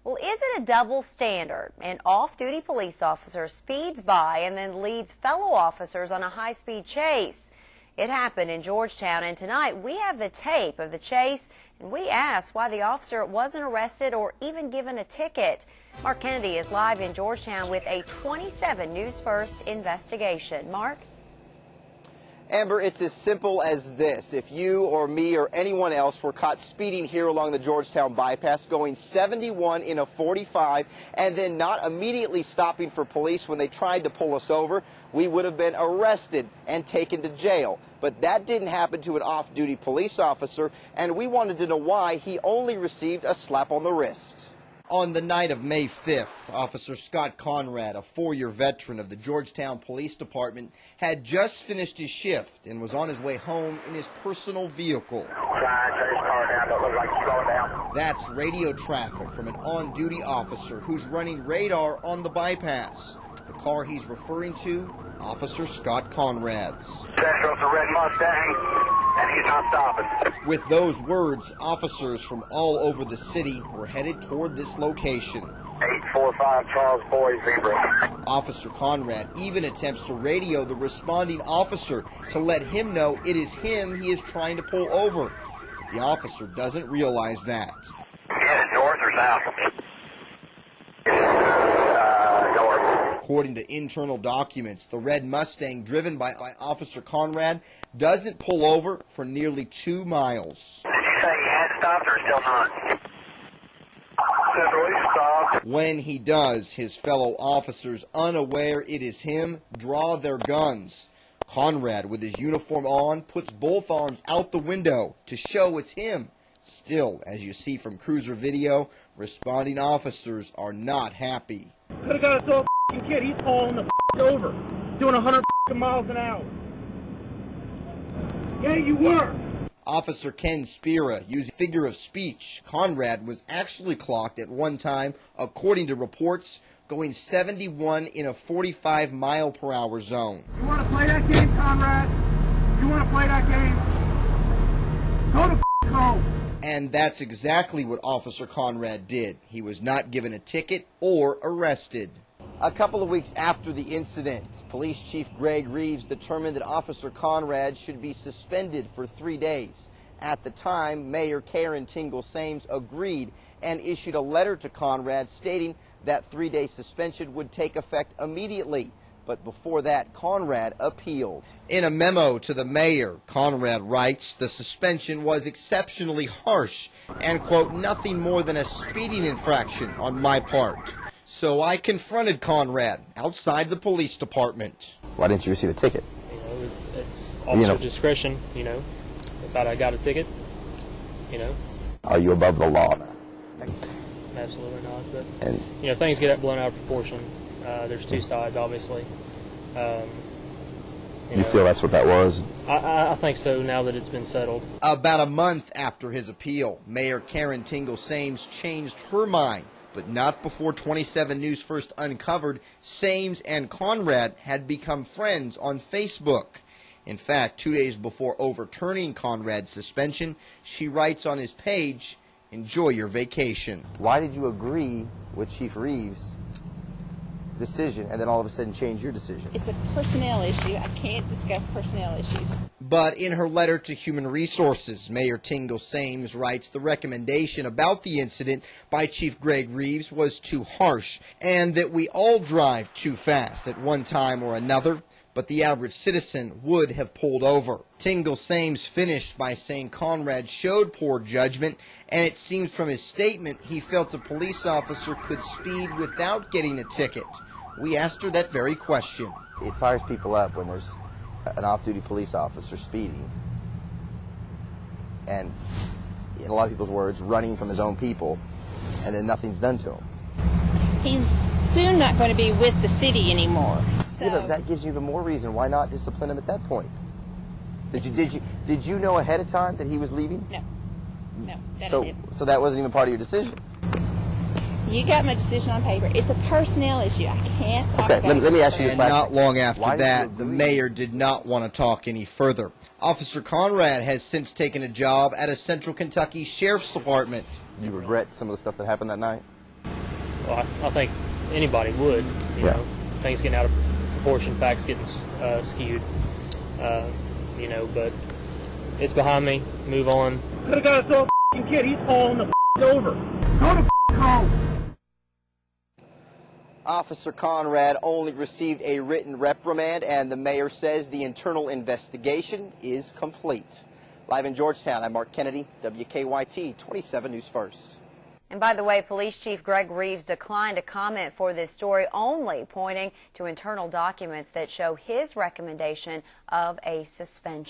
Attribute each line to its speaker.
Speaker 1: Well, is it a double standard? An off-duty police officer speeds by and then leads fellow officers on a high-speed chase. It happened in Georgetown, and tonight we have the tape of the chase, and we asked why the officer wasn't arrested or even given a ticket. Mark Kennedy is live in Georgetown with a 27 News First investigation. Mark?
Speaker 2: Amber, it's as simple as this. If you or me or anyone else were caught speeding here along the Georgetown bypass, going 71 in a 45, and then not immediately stopping for police when they tried to pull us over, we would have been arrested and taken to jail. But that didn't happen to an off-duty police officer, and we wanted to know why he only received a slap on the wrist. On the night of May 5th, Officer Scott Conrad, a 4-year veteran of the Georgetown Police Department, had just finished his shift and was on his way home in his personal vehicle. That's radio traffic from an on-duty officer who's running radar on the bypass. The car he's referring to, Officer Scott Conrad's.
Speaker 3: Central's a red Mustang, and he's not stopping.
Speaker 2: With those words, officers from all over the city were headed toward this location.
Speaker 3: 845 Charles Boy Zebra.
Speaker 2: Officer Conrad even attempts to radio the responding officer to let him know it is him he is trying to pull over. But the officer doesn't realize that.
Speaker 3: Yeah, north or south?
Speaker 2: According to internal documents, the red Mustang driven by Officer Conrad doesn't pull over for nearly 2 miles.
Speaker 3: Did you say he had stopped or still not? Central, he stopped.
Speaker 2: When he does, his fellow officers, unaware it is him, draw their guns. Conrad, with his uniform on, puts both arms out the window to show it's him. Still, as you see from cruiser video, responding officers are not happy.
Speaker 4: Could have got us all kid. He's hauling the over, doing 100 miles an hour. Yeah, you were.
Speaker 2: Officer Ken Spira used figure of speech. Conrad was actually clocked at one time, according to reports, going 71 in a 45-mile-per-hour zone.
Speaker 4: You want to play that game, Conrad? You want to play that game? Go to home.
Speaker 2: And that's exactly what Officer Conrad did. He was not given a ticket or arrested. A couple of weeks after the incident, Police Chief Greg Reeves determined that Officer Conrad should be suspended for 3 days. At the time, Mayor Karen Tingle-Sames agreed and issued a letter to Conrad stating that 3-day suspension would take effect immediately. But before that, Conrad appealed. In a memo to the mayor, Conrad writes the suspension was exceptionally harsh and, quote, nothing more than a speeding infraction on my part. So I confronted Conrad outside the police department.
Speaker 5: Why didn't you receive a ticket?
Speaker 6: It's officer discretion, I thought I got a ticket,
Speaker 5: Are you above the law now?
Speaker 6: Absolutely not, but, things get blown out of proportion. There's two sides, obviously.
Speaker 5: You feel that's what that was?
Speaker 6: I think so, now that it's been settled.
Speaker 2: About a month after his appeal, Mayor Karen Tingle-Sames changed her mind, but not before 27 News First uncovered Sames and Conrad had become friends on Facebook. In fact, 2 days before overturning Conrad's suspension, she writes on his page, "Enjoy your vacation."
Speaker 5: Why did you agree with Chief Reeves' decision and then all of a sudden change your decision?
Speaker 7: It's a personnel issue. I can't discuss personnel issues.
Speaker 2: But in her letter to Human Resources, Mayor Tingle-Sames writes the recommendation about the incident by Chief Greg Reeves was too harsh and that we all drive too fast at one time or another, but the average citizen would have pulled over. Tingle-Sames finished by saying Conrad showed poor judgment, and it seems from his statement he felt a police officer could speed without getting a ticket. We asked her that very question.
Speaker 5: It fires people up when there's an off-duty police officer speeding and, in a lot of people's words, running from his own people, and then nothing's done to him.
Speaker 7: He's soon not going to be with the city anymore. So.
Speaker 5: Yeah, but that gives you even more reason. Why not discipline him at that point? Did you know ahead of time that he was leaving?
Speaker 7: No.
Speaker 5: So that wasn't even part of your decision.
Speaker 7: You got my decision on paper. It's a personnel issue. I can't talk about it.
Speaker 5: Let me ask you this
Speaker 2: And
Speaker 5: last
Speaker 2: not long
Speaker 5: Why
Speaker 2: after
Speaker 5: did
Speaker 2: that,
Speaker 5: you
Speaker 2: the
Speaker 5: agree?
Speaker 2: mayor did not want to talk any further. Officer Conrad has since taken a job at a Central Kentucky Sheriff's Department.
Speaker 5: You regret some of the stuff that happened that night?
Speaker 6: Well, I think anybody would. You know, things getting out of proportion, facts getting skewed. You know, but it's behind me. Move on.
Speaker 8: Could have got a f***ing kid. He's hauling the over.
Speaker 4: Go to home.
Speaker 2: Officer Conrad only received a written reprimand, and the mayor says the internal investigation is complete. Live in Georgetown, I'm Mark Kennedy, WKYT 27 News First.
Speaker 1: And by the way, Police Chief Greg Reeves declined to comment for this story, only pointing to internal documents that show his recommendation of a suspension.